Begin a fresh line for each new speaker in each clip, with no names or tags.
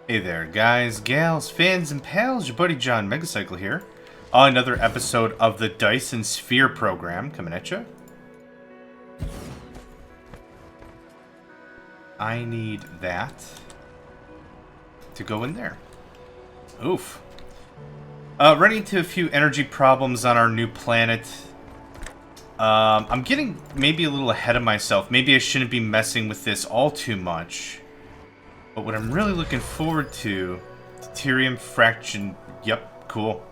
Hey there, guys, gals, fans, and pals. Your buddy John Megacycle here. Another episode of the Dyson Sphere program coming at you. I need that to go in there. Oof. Running into a few energy problems on our new planet. I'm getting maybe a little ahead of myself. Maybe I shouldn't be messing with this all too much. But what I'm really looking forward to, deuterium fraction, yep, cool.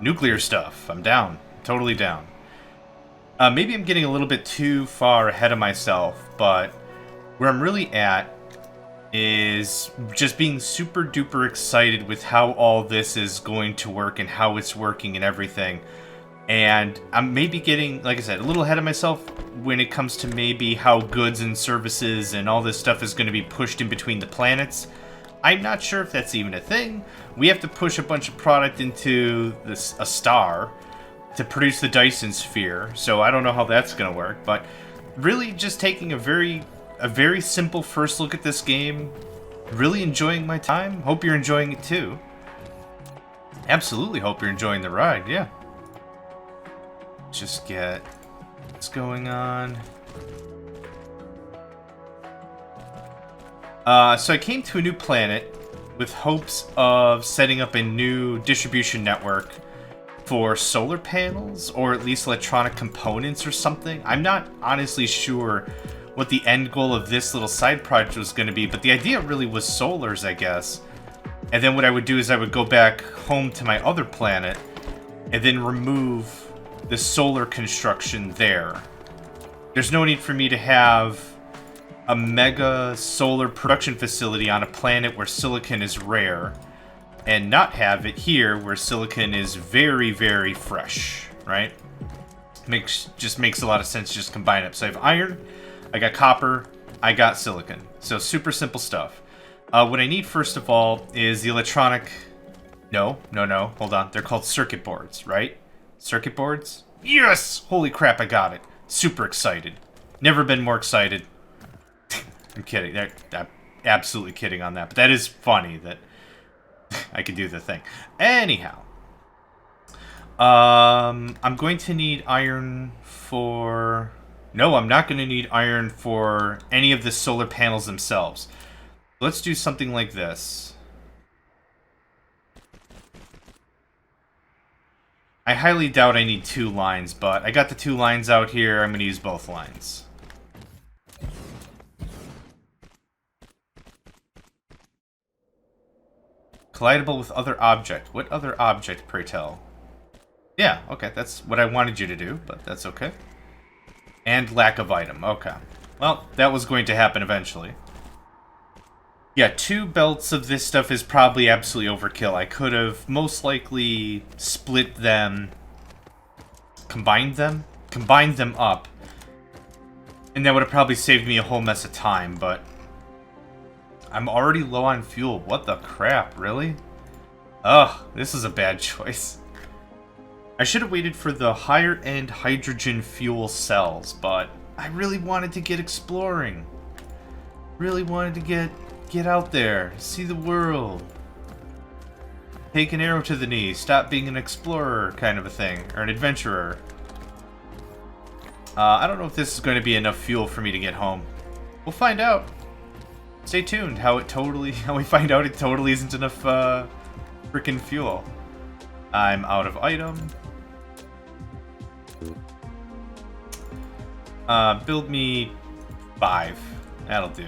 Nuclear stuff, I'm down, totally down. Maybe I'm getting a little bit too far ahead of myself, but where I'm really at is just being super duper excited with how all this is going to work and how it's working and everything. And I'm maybe getting, like I said, a little ahead of myself when it comes to maybe how goods and services and all this stuff is going to be pushed in between the planets. I'm not sure if that's even a thing. We have to push a bunch of product into a star to produce the Dyson sphere, so I don't know how that's going to work. But really just taking a very simple first look at this game. Really enjoying my time. Hope you're enjoying it too. Absolutely hope you're enjoying the ride, yeah. Just get what's going on. So I came to a new planet with hopes of setting up a new distribution network for solar panels, or at least electronic components or something. I'm not honestly sure what the end goal of this little side project was going to be, but the idea really was solars, I guess. And then what I would do is I would go back home to my other planet and then remove the solar construction there. There's no need for me to have a mega solar production facility on a planet where silicon is rare and not have it here where silicon is very, very fresh, right? Just makes a lot of sense to just combine it. So I have iron, I got copper, I got silicon. So super simple stuff. What I need first of all is the electronic... No, hold on. They're called circuit boards, right? Circuit boards? Yes! Holy crap, I got it. Super excited. Never been more excited. I'm kidding. I'm absolutely kidding on that. But that is funny that I can do the thing. Anyhow. I'm going to need iron for... No, I'm not going to need iron for any of the solar panels themselves. Let's do something like this. I highly doubt I need 2 lines, but I got the 2 lines out here. I'm going to use both lines. Collidable with other object. What other object, pray tell? Yeah, okay, that's what I wanted you to do, but that's okay. And lack of item, okay. Well, that was going to happen eventually. Yeah, 2 belts of this stuff is probably absolutely overkill. I could have most likely split them, combined them up, and that would have probably saved me a whole mess of time, but I'm already low on fuel. What the crap, really? Ugh, this is a bad choice. I should have waited for the higher-end hydrogen fuel cells, but I really wanted to get exploring. Really wanted to get out there, see the world. Take an arrow to the knee, stop being an explorer kind of a thing, or an adventurer. I don't know if this is going to be enough fuel for me to get home. We'll find out. Stay tuned how we find out it totally isn't enough freaking fuel. I'm out of item. Build me 5. That'll do.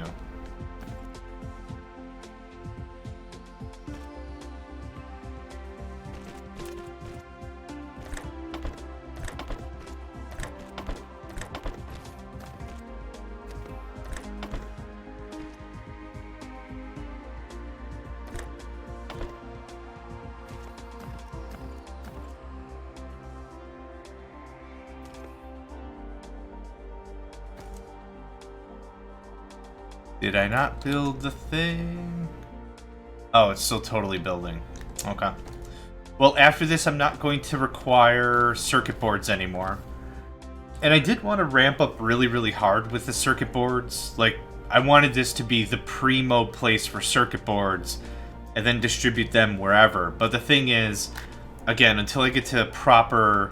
Did I not build the thing? Oh, it's still totally building. Okay. Well, after this, I'm not going to require circuit boards anymore. And I did want to ramp up really, really hard with the circuit boards. Like, I wanted this to be the primo place for circuit boards and then distribute them wherever. But the thing is, again, until I get to proper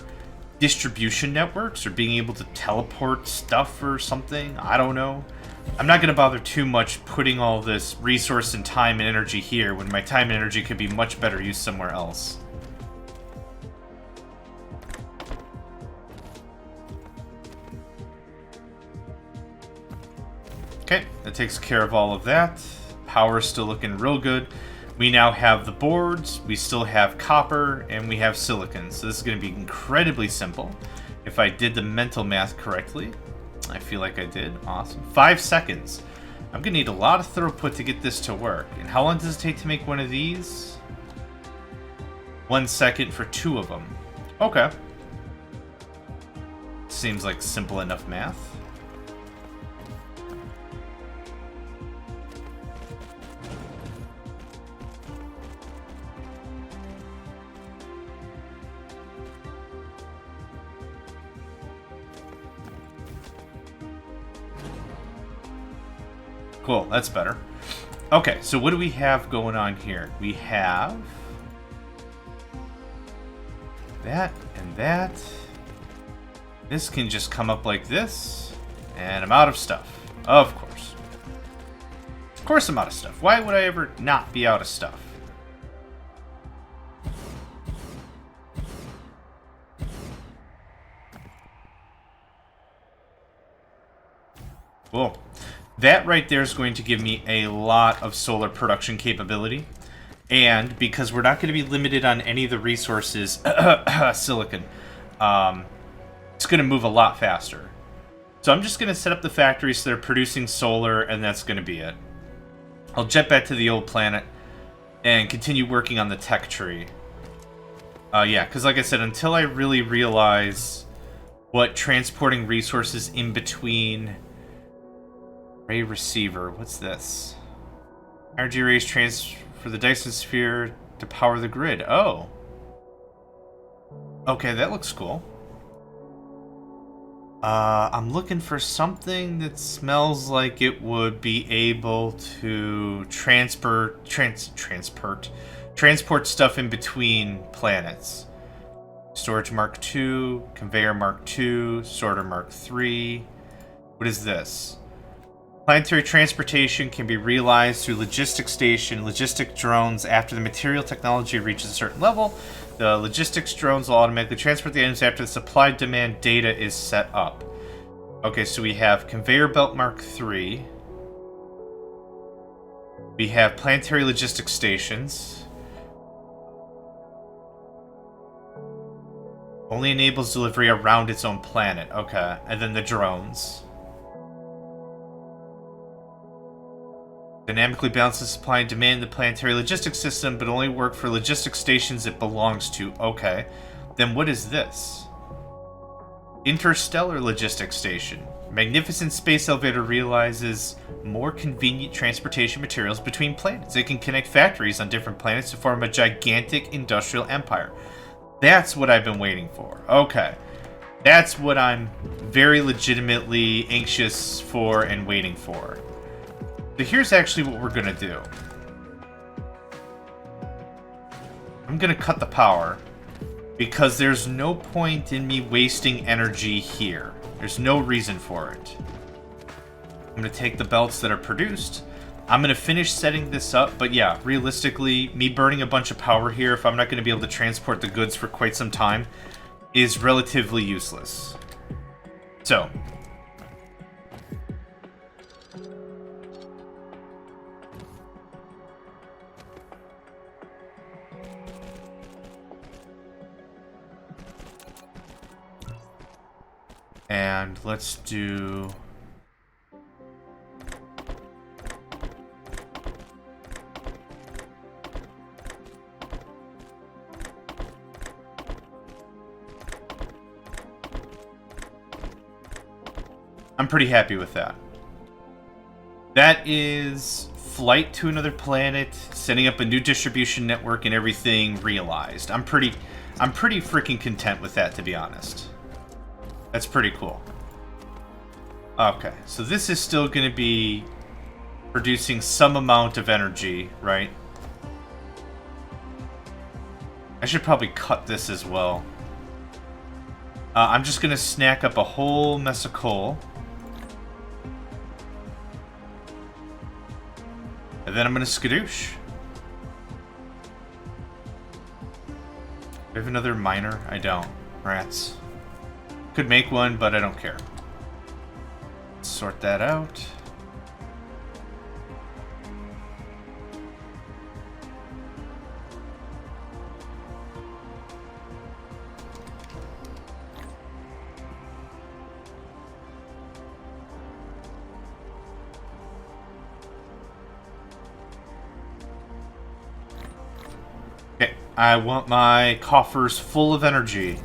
distribution networks or being able to teleport stuff or something, I don't know. I'm not going to bother too much putting all this resource and time and energy here when my time and energy could be much better used somewhere else. Okay, that takes care of all of that. Power's still looking real good. We now have the boards, we still have copper, and we have silicon. So this is going to be incredibly simple. If I did the mental math correctly, I feel like I did. Awesome. 5 seconds. I'm going to need a lot of throughput to get this to work. And how long does it take to make one of these? 1 second for 2 of them. Okay. Seems like simple enough math. Cool, that's better. Okay, so what do we have going on here? We have that and that. This can just come up like this, and I'm out of stuff. Of course. Of course I'm out of stuff. Why would I ever not be out of stuff? Cool. That right there is going to give me a lot of solar production capability. And because we're not going to be limited on any of the resources, silicon, it's going to move a lot faster. So I'm just going to set up the factories that are producing solar, and that's going to be it. I'll jet back to the old planet and continue working on the tech tree. Yeah, because like I said, until I really realize what transporting resources in between... Ray receiver, what's this? Energy rays transfer the Dyson sphere to power the grid. Oh. Okay, that looks cool. I'm looking for something that smells like it would be able to transport stuff in between planets. Storage Mark II, Conveyor Mark II, Sorter Mark III. What is this? Planetary transportation can be realized through logistics station, logistic drones. After the material technology reaches a certain level, the logistics drones will automatically transport the items after the supply-demand data is set up. Okay, so we have Conveyor Belt Mark III. We have planetary logistics stations. Only enables delivery around its own planet. Okay, and then the drones. Dynamically balances supply and demand in the planetary logistics system, but only work for logistics stations it belongs to. Okay. Then what is this? Interstellar Logistics Station. Magnificent space elevator realizes more convenient transportation materials between planets. It can connect factories on different planets to form a gigantic industrial empire. That's what I've been waiting for. Okay. That's what I'm very legitimately anxious for and waiting for. So here's actually what we're going to do. I'm going to cut the power because there's no point in me wasting energy here. There's no reason for it. I'm going to take the belts that are produced. I'm going to finish setting this up, but yeah, realistically, me burning a bunch of power here if I'm not going to be able to transport the goods for quite some time is relatively useless. So... and let's do... I'm pretty happy with that. That is flight to another planet, setting up a new distribution network and everything realized. I'm pretty freaking content with that, to be honest. That's pretty cool. Okay, so this is still going to be producing some amount of energy, right? I should probably cut this as well. I'm just gonna snack up a whole mess of coal. And then I'm gonna skadoosh. Do I have another miner? I don't. Rats. Could make one, but I don't care. Sort that out. Okay, I want my coffers full of energy.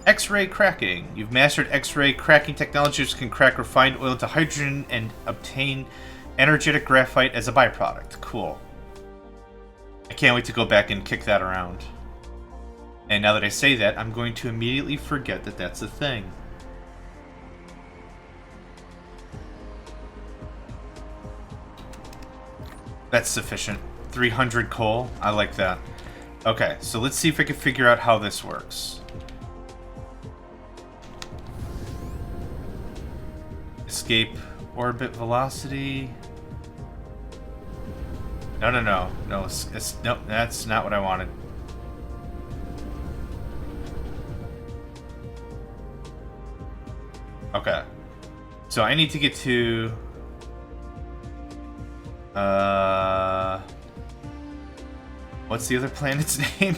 X-ray cracking. You've mastered X-ray cracking technology, which can crack refined oil into hydrogen and obtain energetic graphite as a byproduct. Cool. I can't wait to go back and kick that around. And now that I say that, I'm going to immediately forget that that's a thing. That's sufficient. 300 coal. I like that. Okay, so let's see if I can figure out how this works. Escape orbit velocity. No, no, no. No, no, that's not what I wanted. Okay. So I need to get to... What's the other planet's name?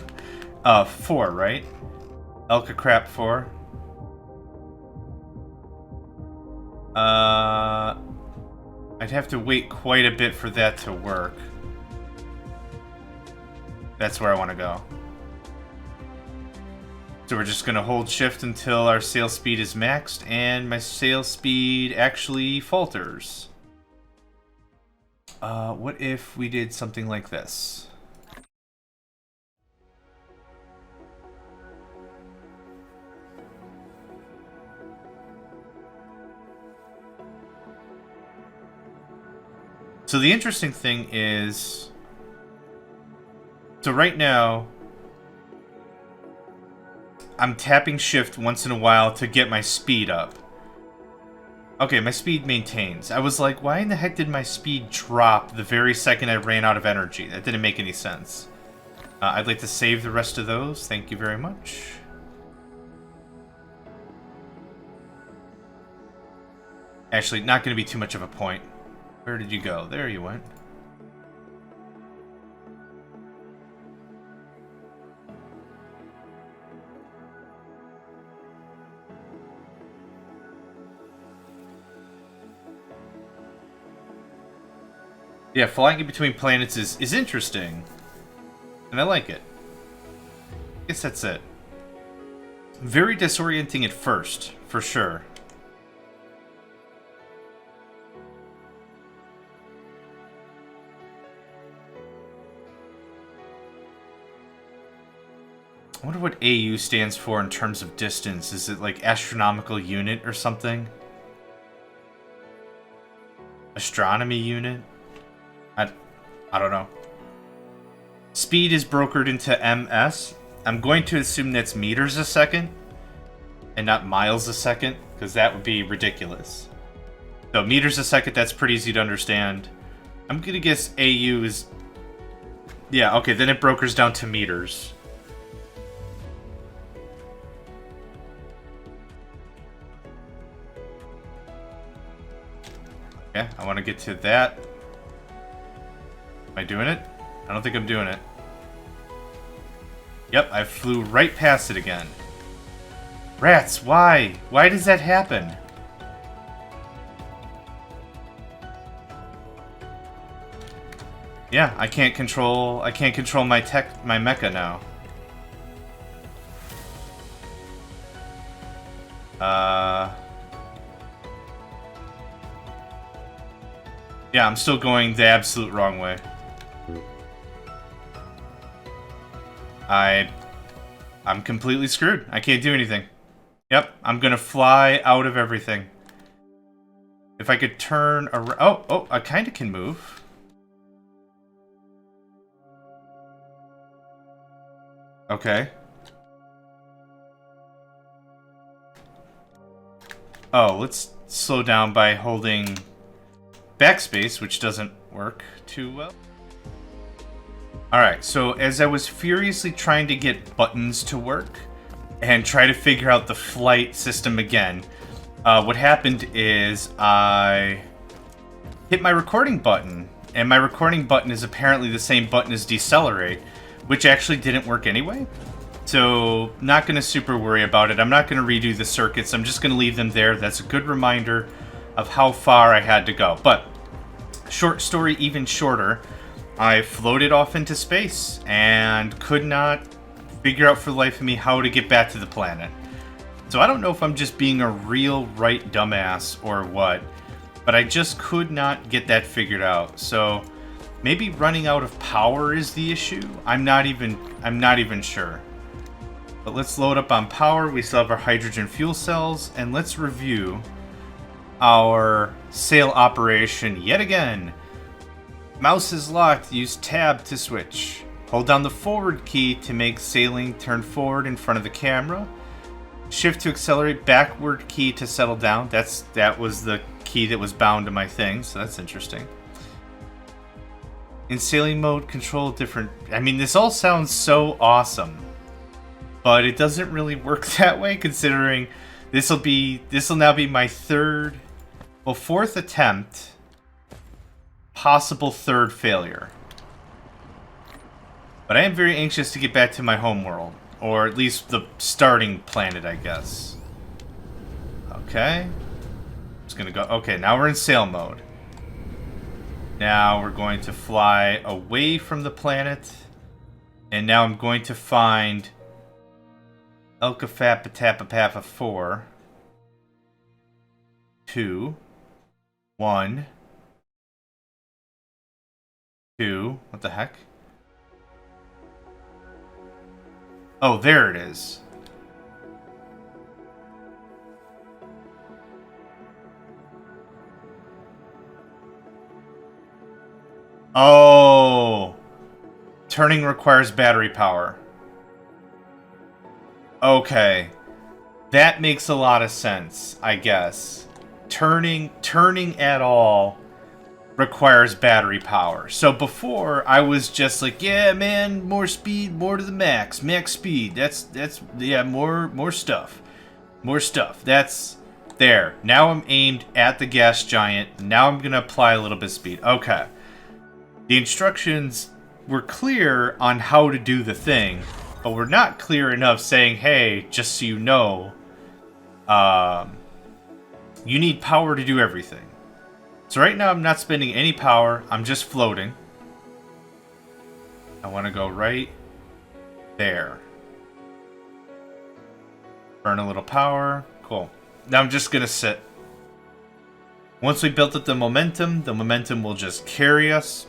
4, right? Elka Crap 4. I'd have to wait quite a bit for that to work. That's where I want to go. So we're just going to hold shift until our sail speed is maxed, and my sail speed actually falters. What if we did something like this? So the interesting thing is... So right now... I'm tapping shift once in a while to get my speed up. Okay, my speed maintains. I was like, why in the heck did my speed drop the very second I ran out of energy? That didn't make any sense. I'd like to save the rest of those. Thank you very much. Actually, not going to be too much of a point. Where did you go? There you went. Yeah, flying in between planets is interesting. And I like it. I guess that's it. Very disorienting at first, for sure. I wonder what AU stands for in terms of distance. Is it like astronomical unit or something? Astronomy unit? I don't know. Speed is brokered into MS. I'm going to assume that's meters a second and not miles a second, because that would be ridiculous. So meters a second, that's pretty easy to understand. I'm going to guess AU is... Yeah, okay, then it brokers down to meters. Okay, I want to get to that. Am I doing it? I don't think I'm doing it. Yep, I flew right past it again. Rats, why? Why does that happen? Yeah, I can't control my mecha now. Yeah, I'm still going the absolute wrong way. I'm completely screwed. I can't do anything. Yep, I'm gonna fly out of everything. If I could turn around... Oh, I kind of can move. Okay. Oh, let's slow down by holding backspace, which doesn't work too well. Alright, so as I was furiously trying to get buttons to work and try to figure out the flight system again, what happened is I hit my recording button, and my recording button is apparently the same button as decelerate, which actually didn't work anyway. So, not going to super worry about it. I'm not going to redo the circuits. I'm just going to leave them there. That's a good reminder of how far I had to go. But, short story even shorter, I floated off into space and could not figure out for the life of me how to get back to the planet. So I don't know if I'm just being a real right dumbass or what, but I just could not get that figured out. So maybe running out of power is the issue. I'm not even sure. But let's load up on power. We still have our hydrogen fuel cells, and let's review our sail operation yet again. Mouse is locked. Use tab to switch. Hold down the forward key to make sailing turn forward in front of the camera. Shift to accelerate. Backward key to settle down. That was the key that was bound to my thing, so that's interesting. In sailing mode, control different... I mean, this all sounds so awesome. But it doesn't really work that way, considering this will now be my fourth attempt, possible third failure. But I am very anxious to get back to my home world, or at least the starting planet, I guess. Okay. Just gonna go. Okay, now we're in sail mode. Now we're going to fly away from the planet, and now I'm going to find Elkafapatapapapa 4, 2, 1, 2. What the heck? Oh, there it is. Oh. Turning requires battery power. Okay. That makes a lot of sense, I guess. Turning at all requires battery power. So before, I was just like, yeah, man, more speed, more to the max speed. That's yeah, more stuff. More stuff. That's there. Now I'm aimed at the gas giant. Now I'm going to apply a little bit of speed. Okay. The instructions were clear on how to do the thing, but we're not clear enough saying, hey, just so you know, you need power to do everything. So right now I'm not spending any power, I'm just floating. I want to go right there. Burn a little power, cool. Now I'm just going to sit. Once we built up the momentum will just carry us.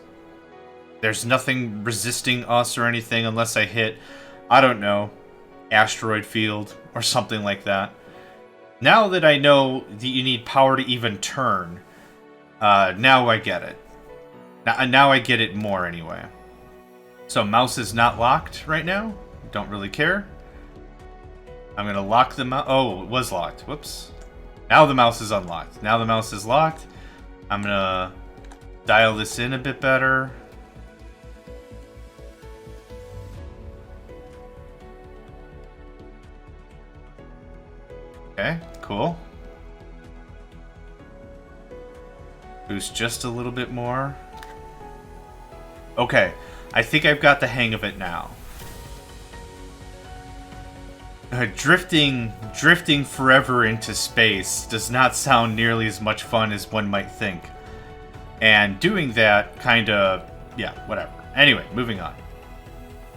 There's nothing resisting us or anything unless I hit, I don't know, asteroid field or something like that. Now that I know that you need power to even turn, now I get it. Now I get it more anyway. So mouse is not locked right now. Don't really care. I'm going to lock the mouse. Oh, it was locked. Whoops. Now the mouse is unlocked. Now the mouse is locked. I'm going to dial this in a bit better. Okay, cool. Boost just a little bit more. Okay, I think I've got the hang of it now. Drifting forever into space does not sound nearly as much fun as one might think. And doing that kinda, yeah, whatever. Anyway, moving on.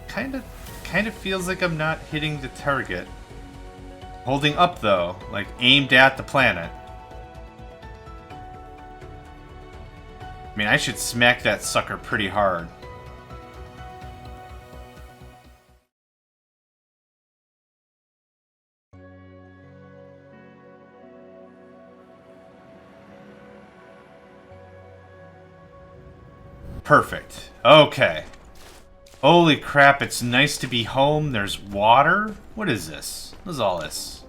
Kinda feels like I'm not hitting the target. Holding up, though, like aimed at the planet. I mean, I should smack that sucker pretty hard. Perfect. Okay. Holy crap, it's nice to be home. There's water. What is this? What is all this?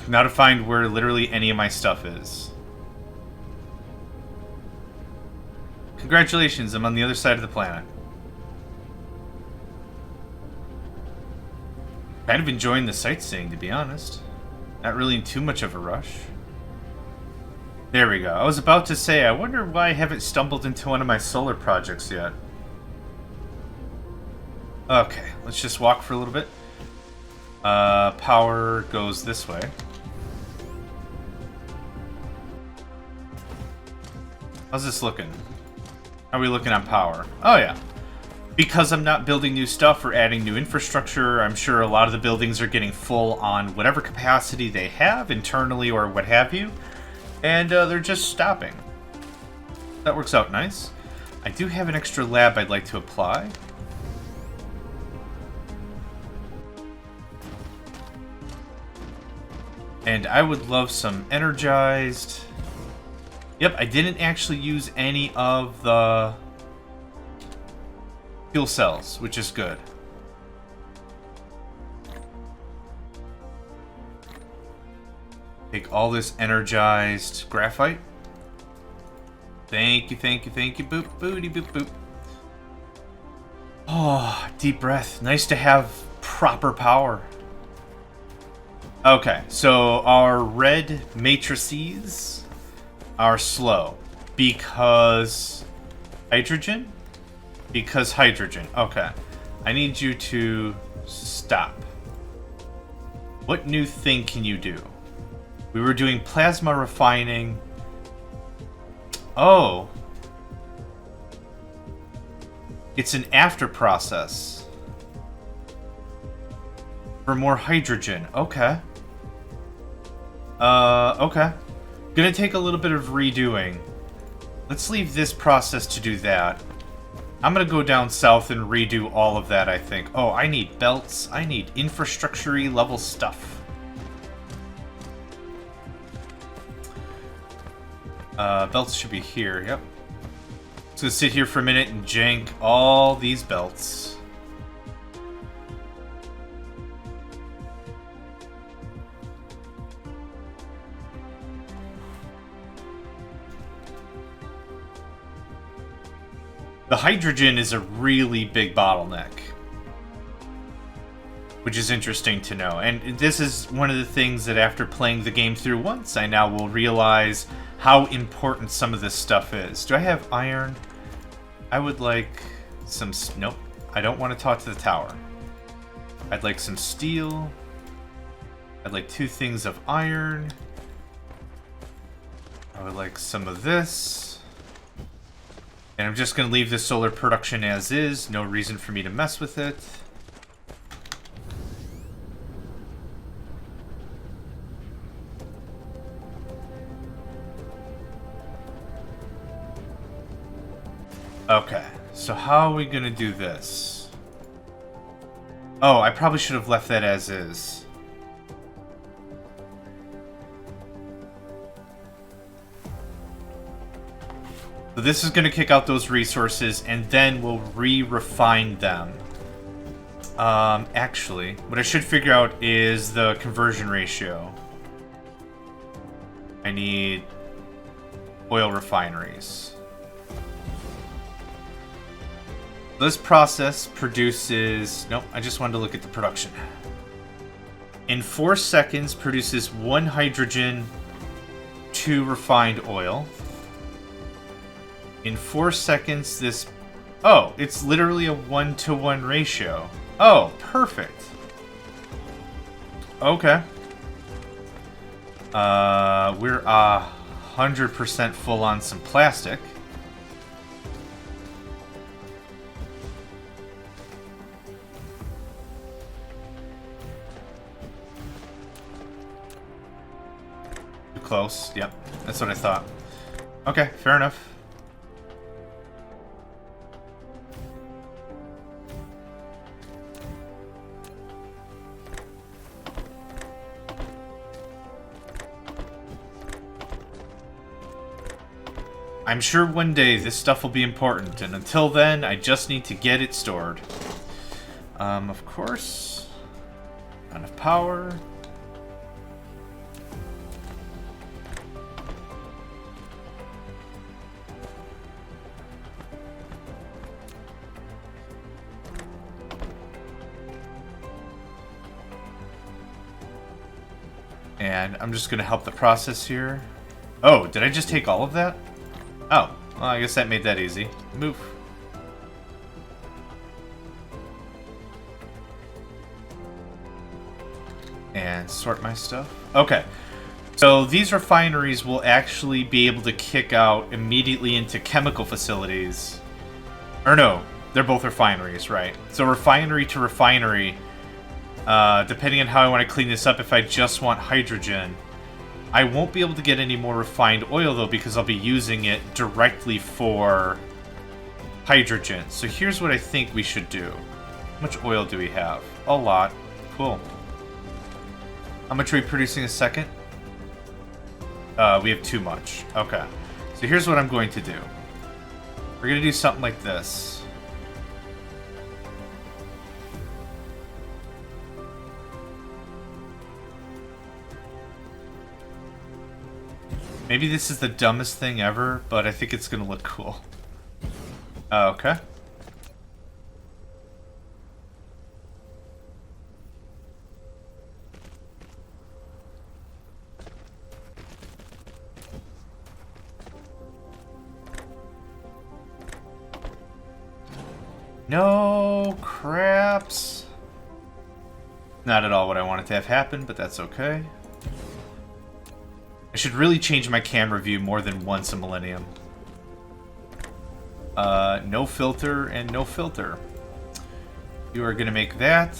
Now to find where literally any of my stuff is. Congratulations, I'm on the other side of the planet. Kind of enjoying the sightseeing, to be honest. Not really in too much of a rush. There we go. I was about to say, I wonder why I haven't stumbled into one of my solar projects yet. Okay, let's just walk for a little bit. Power goes this way. How's this looking? How are we looking on power? Oh yeah. Because I'm not building new stuff or adding new infrastructure, I'm sure a lot of the buildings are getting full on whatever capacity they have internally or what have you. And they're just stopping. That works out nice. I do have an extra lab I'd like to apply. And I would love some energized. Yep, I didn't actually use any of the fuel cells, which is good. Take all this energized graphite. Thank you, thank you, thank you. Boop, booty, boop, boop. Oh, deep breath. Nice to have proper power. Okay, so our red matrices are slow because hydrogen? Because hydrogen. Okay. I need you to stop. What new thing can you do? We were doing plasma refining. Oh. It's an after process. For more hydrogen. Okay. Okay. Gonna take a little bit of redoing. Let's leave this process to do that. I'm gonna go down south and redo all of that, I think. Oh, I need belts. I need infrastructure-y level stuff. Belts should be here, yep. Just gonna sit here for a minute and jank all these belts. The hydrogen is a really big bottleneck, which is interesting to know. And this is one of the things that after playing the game through once, I now will realize how important some of this stuff is. Do I have iron? I would like some... Nope. I don't want to talk to the tower. I'd like some steel. I'd like 2 things of iron. I would like some of this. And I'm just going to leave this solar production as is. No reason for me to mess with it. Okay, so how are we going to do this? Oh, I probably should have left that as is. So this is going to kick out those resources, and then we'll re-refine them. Actually, what I should figure out is the conversion ratio. I need oil refineries. This process produces... Nope, I just wanted to look at the production. In 4 seconds, produces 1 hydrogen, 2 refined oil. In 4 seconds, this... Oh, it's literally a 1-to-1 ratio. Oh, perfect. Okay. We're 100% full on some plastic. Too close. Yep, that's what I thought. Okay, fair enough. I'm sure one day this stuff will be important, and until then, I just need to get it stored. Of course. Not enough power. And I'm just going to help the process here. Oh, did I just take all of that? Oh, well, I guess that made that easy. Move. And sort my stuff. Okay. So these refineries will actually be able to kick out immediately into chemical facilities. Or no, they're both refineries, right? So refinery to refinery, depending on how I want to clean this up, if I just want hydrogen, I won't be able to get any more refined oil, though, because I'll be using it directly for hydrogen. So here's what I think we should do. How much oil do we have? A lot. Cool. How much are we producing a second? We have too much. Okay. So here's what I'm going to do. We're going to do something like this. Maybe this is the dumbest thing ever, but I think it's going to look cool. Okay. No craps. Not at all what I wanted to have happen, but that's okay. I should really change my camera view more than once a millennium. No filter and no filter. You are going to make that.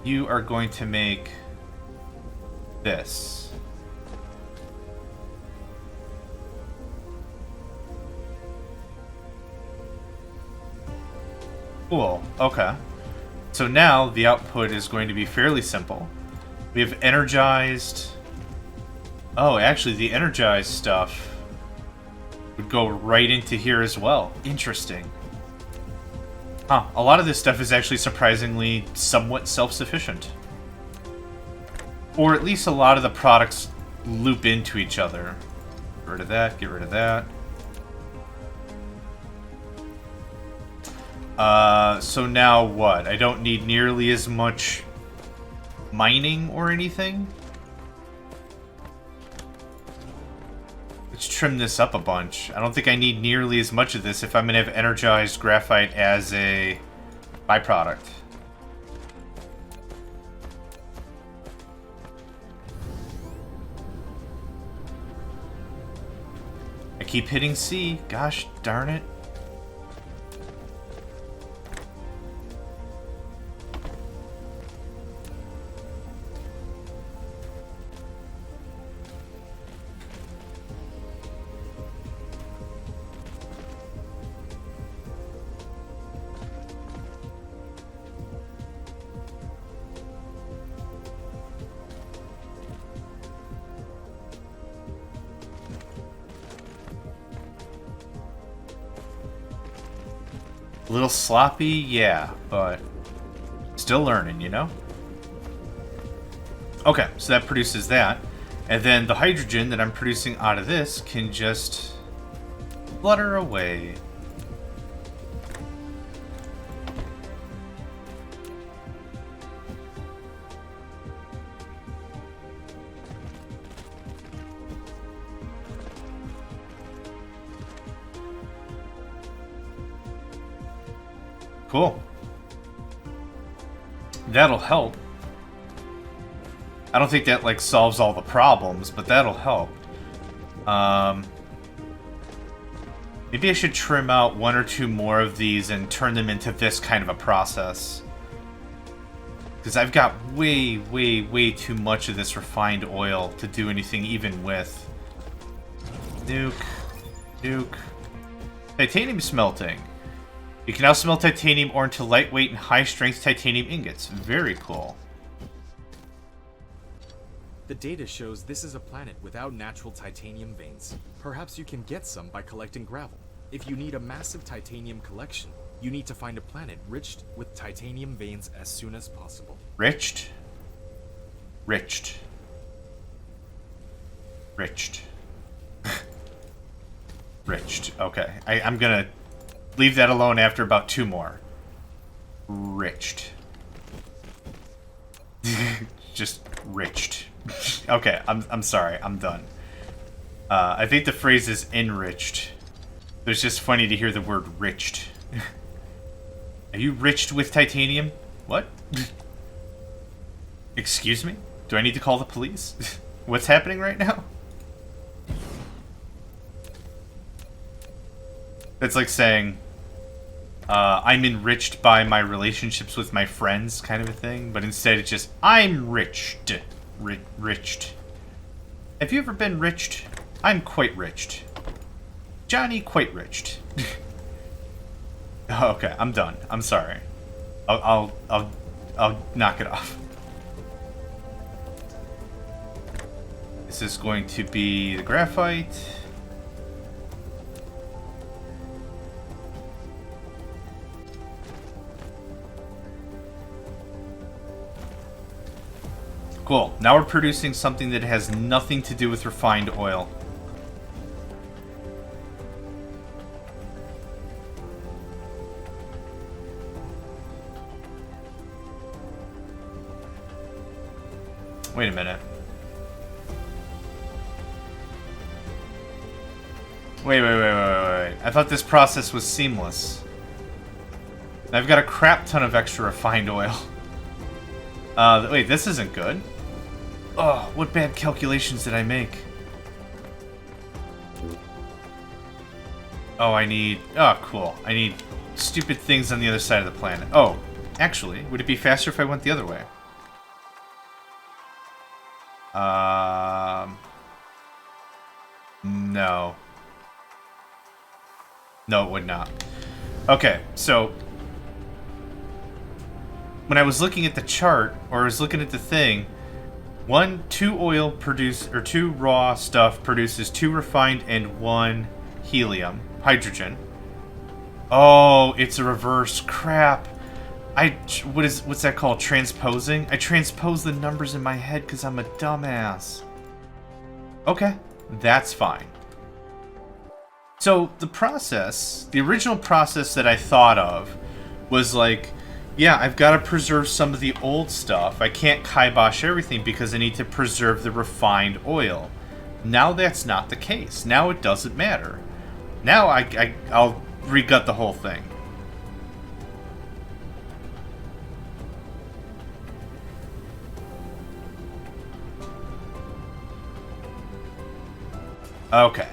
You are going to make this. Cool. Okay. So now the output is going to be fairly simple. We have energized... Oh, actually, the energized stuff would go right into here as well. Interesting. Huh. A lot of this stuff is actually surprisingly somewhat self-sufficient. Or at least a lot of the products loop into each other. Get rid of that, get rid of that. So now what? I don't need nearly as much mining or anything? Let's trim this up a bunch. I don't think I need nearly as much of this if I'm going to have energized graphite as a byproduct. I keep hitting C. Gosh darn it. A little sloppy, yeah, but still learning, you know? Okay, so that produces that. And then the hydrogen that I'm producing out of this can just flutter away. Cool. That'll help. I don't think that, like, solves all the problems, but that'll help. Maybe I should trim out one or two more of these and turn them into this kind of a process. Because I've got way, way, way too much of this refined oil to do anything even with. Nuke. Nuke. Titanium smelting. You can now smelt titanium ore into lightweight and high-strength titanium ingots. Very cool.
The data shows this is a planet without natural titanium veins. Perhaps you can get some by collecting gravel. If you need a massive titanium collection, you need to find a planet rich with titanium veins as soon as possible.
Riched? Riched. Riched. Riched. Okay. I'm gonna leave that alone after about 2 more. Riched. Just riched. Okay, I'm sorry. I'm done. I think the phrase is enriched. It's just funny to hear the word riched. Are you riched with titanium? What? Excuse me? Do I need to call the police? What's happening right now? It's like saying, I'm enriched by my relationships with my friends, kind of a thing. But instead it's just, I'm riched. Riched. Have you ever been riched? I'm quite riched. Johnny quite riched. Okay, I'm done. I'm sorry. I'll knock it off. This is going to be the graphite. Cool. Now we're producing something that has nothing to do with refined oil. Wait a minute. Wait. I thought this process was seamless. I've got a crap ton of extra refined oil. Wait, this isn't good. Oh, what bad calculations did I make? Oh, oh, cool. I need stupid things on the other side of the planet. Oh, actually, would it be faster if I went the other way? No. No, it would not. Okay, so when I was looking at the chart, or I was looking at the thing, 2 raw stuff produces 2 refined and 1 hydrogen. Oh, it's a reverse. Crap. What's that called? Transposing? I transpose the numbers in my head because I'm a dumbass. Okay, that's fine. So the original process that I thought of was like, yeah, I've got to preserve some of the old stuff. I can't kibosh everything because I need to preserve the refined oil. Now that's not the case. Now it doesn't matter. Now I'll re-gut the whole thing. Okay.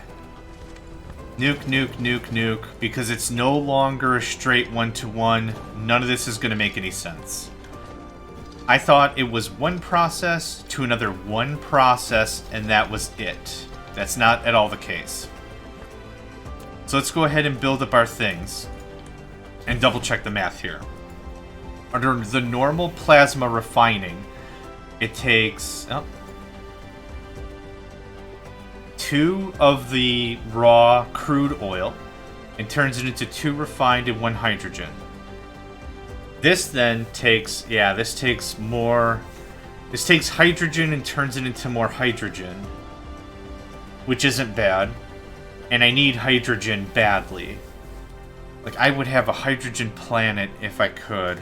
Nuke, because it's no longer a straight 1-to-1. None of this is going to make any sense. I thought it was one process to another one process, and that was it. That's not at all the case. So let's go ahead and build up our things and double check the math here. Under the normal plasma refining, it takes 2 of the raw crude oil and turns it into 2 refined and 1 hydrogen. This then takes, this takes hydrogen and turns it into more hydrogen, which isn't bad. And I need hydrogen badly. Like, I would have a hydrogen planet if I could.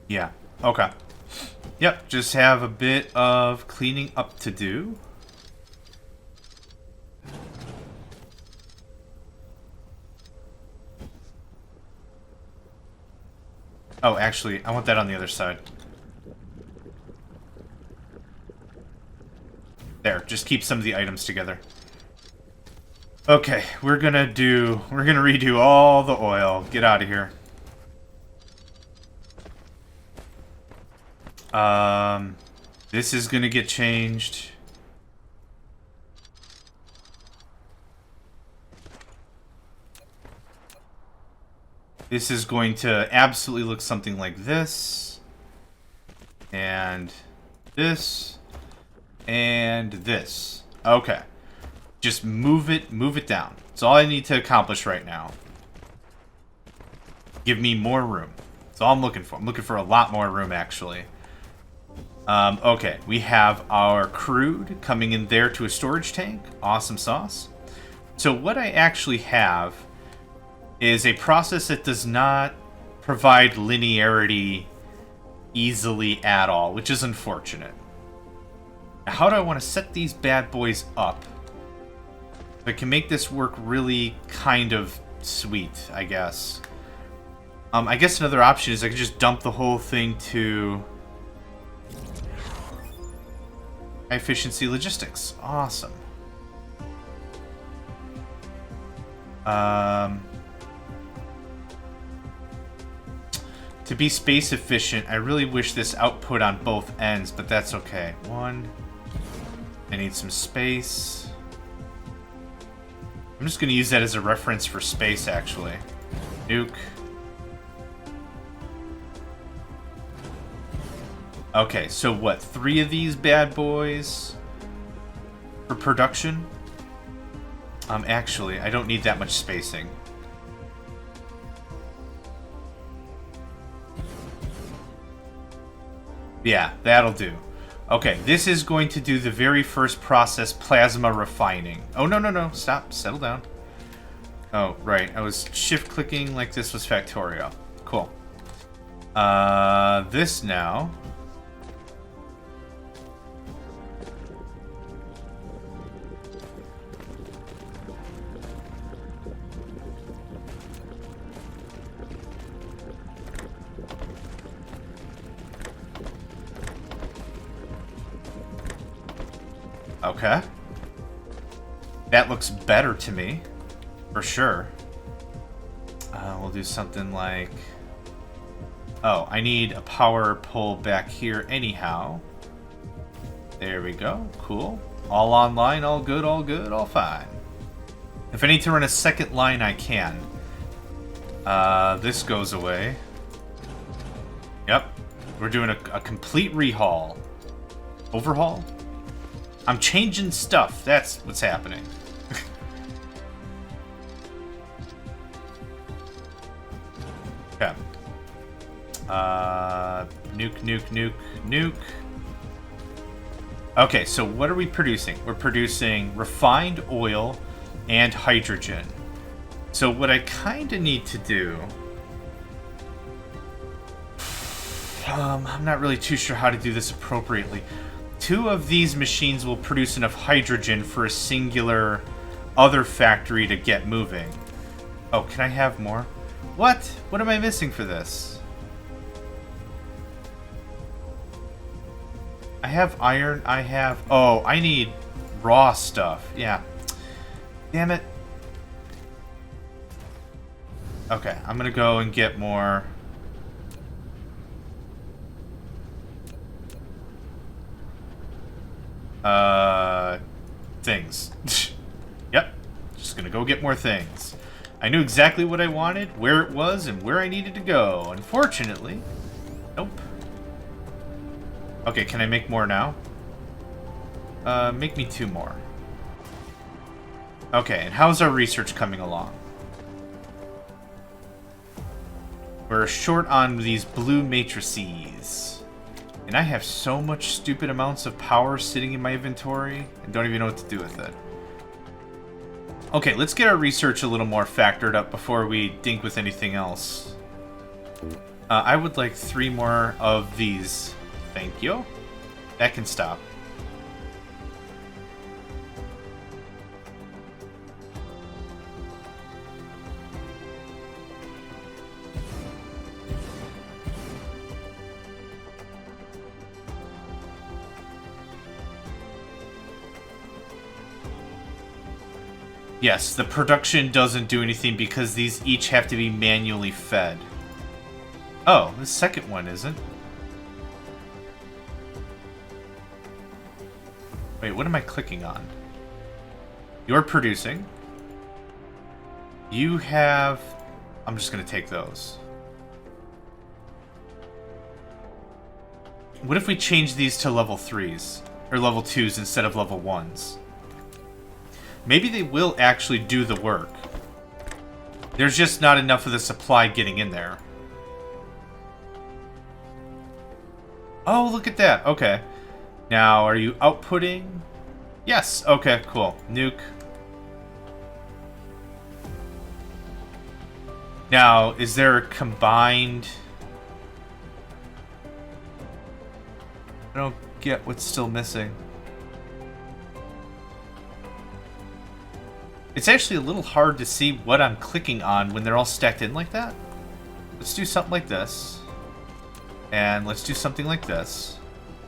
Yeah. Okay. Yep, just have a bit of cleaning up to do. Oh, actually, I want that on the other side. There, just keep some of the items together. Okay, we're gonna redo all the oil. Get out of here. This is going to get changed. This is going to absolutely look something like this. And this. And this. Okay. Just move it down. That's all I need to accomplish right now. Give me more room. That's all I'm looking for. I'm looking for a lot more room, actually. Okay, we have our crude coming in there to a storage tank. Awesome sauce. So what I actually have is a process that does not provide linearity easily at all, which is unfortunate. Now, how do I want to set these bad boys up? I can make this work really kind of sweet, I guess. I guess another option is I could just dump the whole thing to high efficiency logistics. Awesome. To be space efficient, I really wish this output on both ends, but that's okay. One. I need some space. I'm just going to use that as a reference for space, actually. Nuke. Okay, so what? 3 of these bad boys for production? Actually, I don't need that much spacing. Yeah, that'll do. Okay, this is going to do the very first process, plasma refining. Oh, no, no, no. Stop. Settle down. Oh, right. I was shift-clicking like this was Factorio. Cool. This now. Okay. That looks better to me. For sure. We'll do something like... Oh, I need a power pole back here anyhow. There we go. Cool. All online, all good, all fine. If I need to run a second line, I can. This goes away. Yep. We're doing a complete rehaul. Overhaul? I'm changing stuff. That's what's happening. Okay. Nuke. Okay, so what are we producing? We're producing refined oil and hydrogen. So what I kind of need to do... I'm not really too sure how to do this appropriately. 2 of these machines will produce enough hydrogen for a singular other factory to get moving. Oh, can I have more? What? What am I missing for this? I have iron, I have... Oh, I need raw stuff. Yeah. Damn it. Okay, I'm gonna go and get more... things. Yep. Just gonna go get more things. I knew exactly what I wanted, where it was, and where I needed to go. Unfortunately, nope. Okay, can I make more now? Make me 2 more. Okay, and how's our research coming along? We're short on these blue matrices. And I have so much stupid amounts of power sitting in my inventory, and don't even know what to do with it. Okay, let's get our research a little more factored up before we dink with anything else. I would like 3 more of these. Thank you. That can stop. Yes, the production doesn't do anything because these each have to be manually fed. Oh, the second one isn't. Wait, what am I clicking on? You're producing. You have... I'm just going to take those. What if we change these to level 3s? Or level 2s instead of level 1s? Maybe they will actually do the work. There's just not enough of the supply getting in there. Oh, look at that. Okay. Now, are you outputting? Yes. Okay, cool. Nuke. Now, is there a combined... I don't get what's still missing. It's actually a little hard to see what I'm clicking on when they're all stacked in like that. Let's do something like this. And let's do something like this.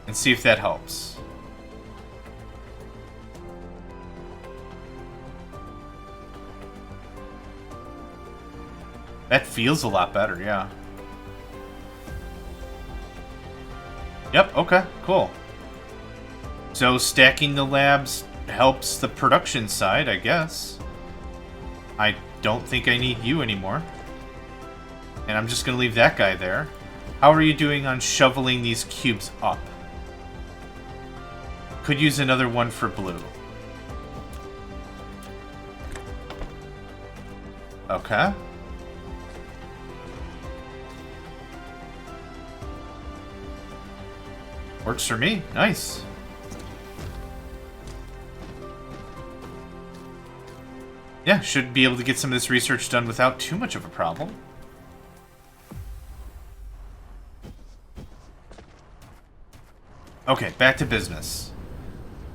And see if that helps. That feels a lot better, yeah. Yep, okay, cool. So stacking the labs helps the production side, I guess. I don't think I need you anymore. And I'm just going to leave that guy there. How are you doing on shoveling these cubes up? Could use another one for blue. Okay. Works for me. Nice. Yeah, should be able to get some of this research done without too much of a problem. Okay, back to business.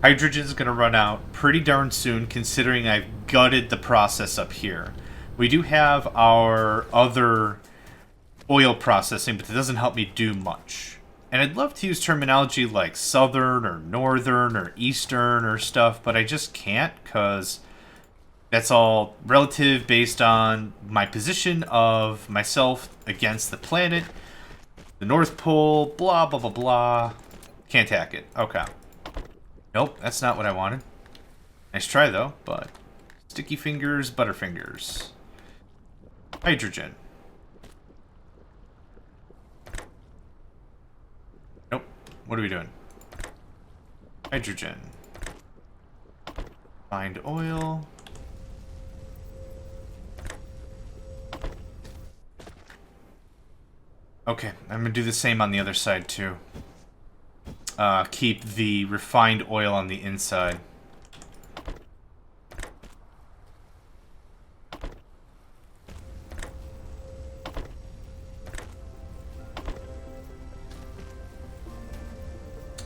Hydrogen's going to run out pretty darn soon, considering I've gutted the process up here. We do have our other oil processing, but that doesn't help me do much. And I'd love to use terminology like southern or northern or eastern or stuff, but I just can't, because that's all relative based on my position of myself against the planet, the North Pole, blah, blah, blah, blah. Can't hack it. Okay. Nope, that's not what I wanted. Nice try, though, but... Sticky fingers, butterfingers. Hydrogen. Nope. What are we doing? Hydrogen. Find oil. Okay, I'm gonna do the same on the other side, too. Keep the refined oil on the inside.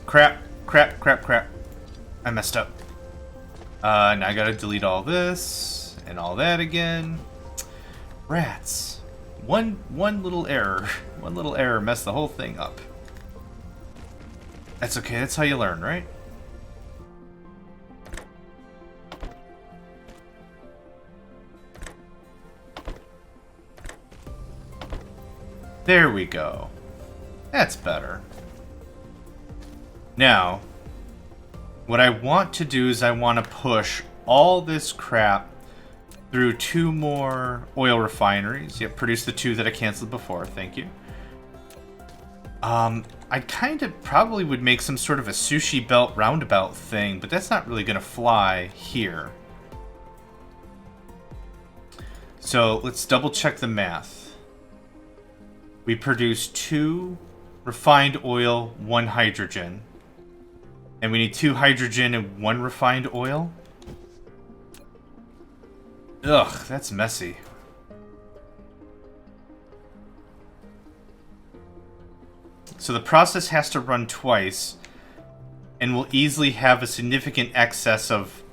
Crap, crap, crap, crap. I messed up. Now I gotta delete all this and all that again. Rats. One little error. One little error messed the whole thing up. That's okay, that's how you learn, right? There we go. That's better. Now, what I want to do is I want to push all this crap through 2 more oil refineries. Yep, produce the 2 that I canceled before, thank you. I kind of probably would make some sort of a sushi belt roundabout thing, but that's not really going to fly here. So let's double check the math. We produce 2 refined oil, 1 hydrogen. And we need 2 hydrogen and 1 refined oil? Ugh, that's messy. So the process has to run twice, and will easily have a significant excess of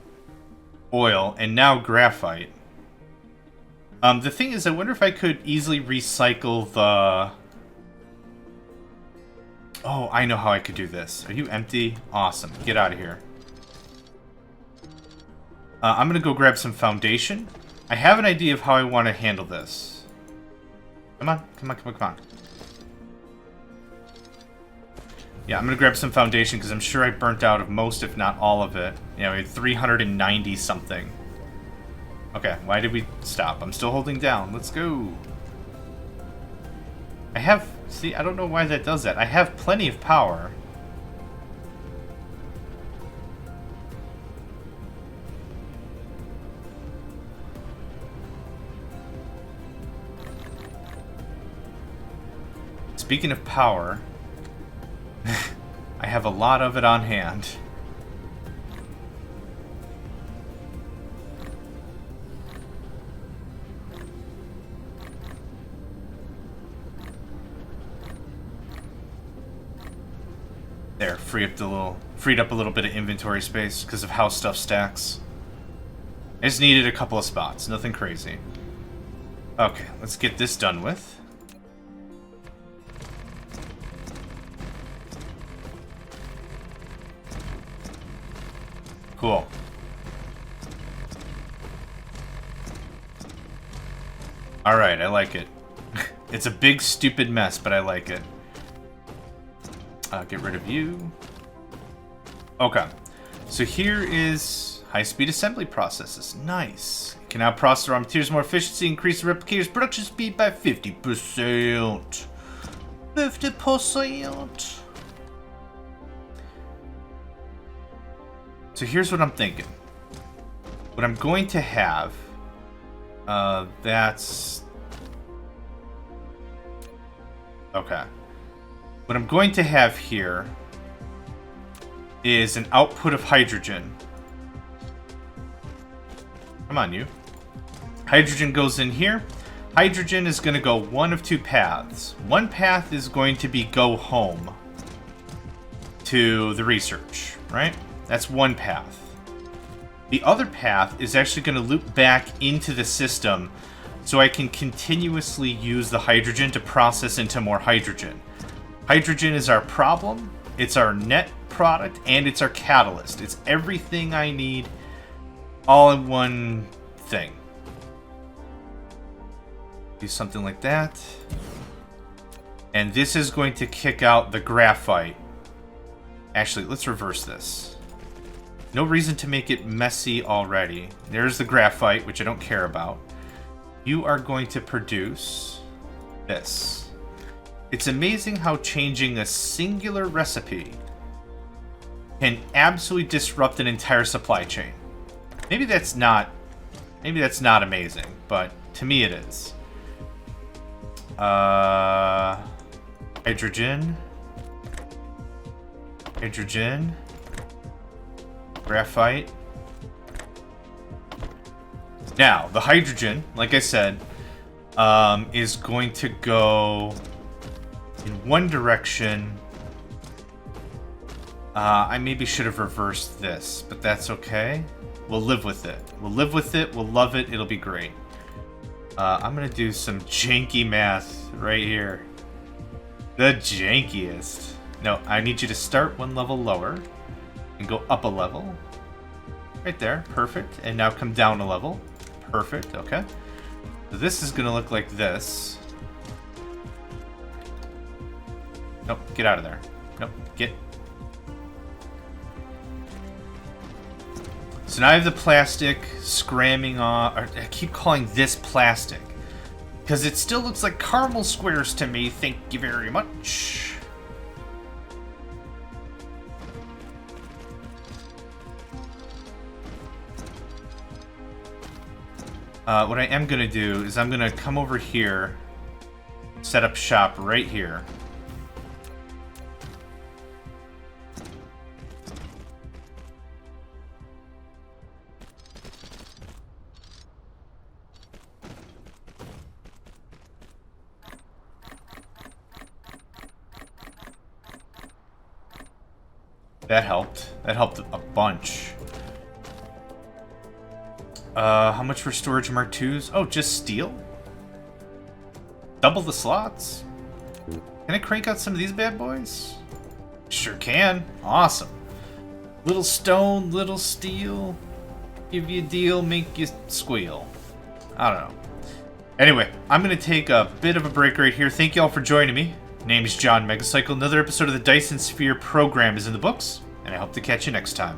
oil, and now graphite. The thing is, I wonder if I could easily recycle the... Oh, I know how I could do this. Are you empty? Awesome. Get out of here. I'm going to go grab some foundation. I have an idea of how I want to handle this. Come on, come on, come on, come on. Yeah, I'm gonna grab some foundation because I'm sure I burnt out of most, if not all of it. Yeah, we had 390 something. Okay, why did we stop? I'm still holding down. Let's go. I have... See, I don't know why that does that. I have plenty of power. Speaking of power, I have a lot of it on hand. There, freed up a little bit of inventory space because of how stuff stacks. I just needed a couple of spots, nothing crazy. Okay, let's get this done with. Cool. Alright, I like it. It's a big, stupid mess, but I like it. Get rid of you. Okay. So here is high-speed assembly processes. Nice. You can now process raw materials more efficiency, increase the replicator's production speed by 50%. 50%. So here's what I'm thinking. What I'm going to have, that's... Okay. What I'm going to have here is an output of hydrogen. Come on, you. Hydrogen goes in here. Hydrogen is going to go one of two paths. One path is going to be go home to the research, right? That's one path. The other path is actually going to loop back into the system so I can continuously use the hydrogen to process into more hydrogen. Hydrogen is our problem, it's our net product, and it's our catalyst. It's everything I need all in one thing. Do something like that. And this is going to kick out the graphite. Actually, let's reverse this. No reason to make it messy already. There's the graphite, which I don't care about. You are going to produce this. It's amazing how changing a singular recipe can absolutely disrupt an entire supply chain. Maybe that's not amazing, but to me it is. Hydrogen. Hydrogen. Graphite. Now, the hydrogen, like I said, is going to go in one direction. I maybe should have reversed this, but that's okay. We'll live with it. We'll live with it. We'll love it. It'll be great. I'm going to do some janky math right here. The jankiest. No, I need you to start one level lower and go up a level. Right there. Perfect. And now come down a level. Perfect. Okay. So this is going to look like this. Nope. Get out of there. Nope. Get. So now I have the plastic scramming off. I keep calling this plastic because it still looks like caramel squares to me. Thank you very much. What I am going to do is I'm going to come over here, set up shop right here. That helped. That helped a bunch. How much for storage Mark IIs? Oh, just steel? Double the slots? Can I crank out some of these bad boys? Sure can. Awesome. Little stone, little steel. Give you a deal, make you squeal. I don't know. Anyway, I'm going to take a bit of a break right here. Thank you all for joining me. Name's John Megacycle. Another episode of the Dyson Sphere program is in the books, and I hope to catch you next time.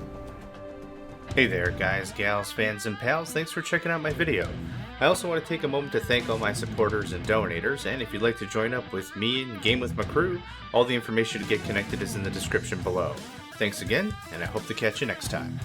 Hey there, guys, gals, fans, and pals. Thanks for checking out my video. I also want to take a moment to thank all my supporters and donators, and if you'd like to join up with me and game with my crew, all the information to get connected is in the description below. Thanks again, and I hope to catch you next time.